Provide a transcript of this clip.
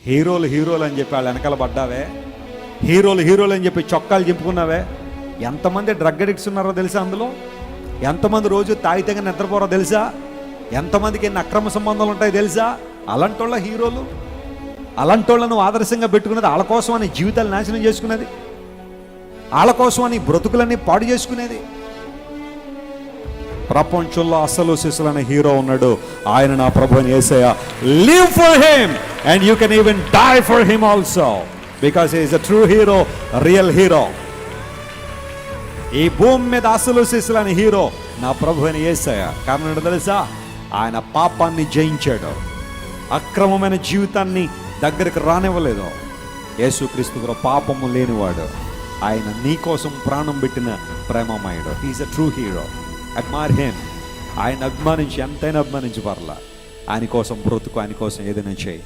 హీరోలు హీరోలు అని చెప్పి వాళ్ళు వెనకాల పడ్డావే, హీరోలు హీరోలు అని చెప్పి చొక్కాలు చింపుకున్నావే. ఎంతమంది డ్రగ్ అడిక్ట్స్ ఉన్నారో తెలుసా? అందులో ఎంతమంది రోజు తాగితేగా నిద్రపోరో తెలుసా? ఎంతమందికి ఎన్ని అక్రమ సంబంధాలు ఉంటాయో తెలుసా? అలాంటి వాళ్ళ హీరోలు, అలాంటి వాళ్ళను ఆదర్శంగా పెట్టుకున్నది, వాళ్ళ కోసం అని జీవితాలు నాశనం చేసుకునేది, వాళ్ళ కోసం అని బ్రతుకులన్నీ పాడు చేసుకునేది. ప్రపంచంలో అసలు సిసలు అనే హీరో ఉన్నాడు, ఆయన నా ప్రభు అని యేసయ్య. Live for him and you can even die for him also, because he is a true hero, real hero. ఈ భూమి మీద అసలు సిసలు అనే హీరో నా ప్రభు అని యేసయ్య. కారణం ఏంటో తెలుసా? ఆయన పాపాన్ని జయించాడు, అక్రమమైన జీవితాన్ని దగ్గరికి రానివ్వలేదు. యేసుక్రీస్తు పాపము లేనివాడు, ఆయన నీ కోసం ప్రాణం పెట్టిన ప్రేమమయుడు. He is a true hero. Admire him. ఆయన అభిమానించి ఎంతైనా అభిమానించి పర్లా. ఆయన కోసం బ్రతుకు, ఆయన కోసం ఏదైనా చేయి.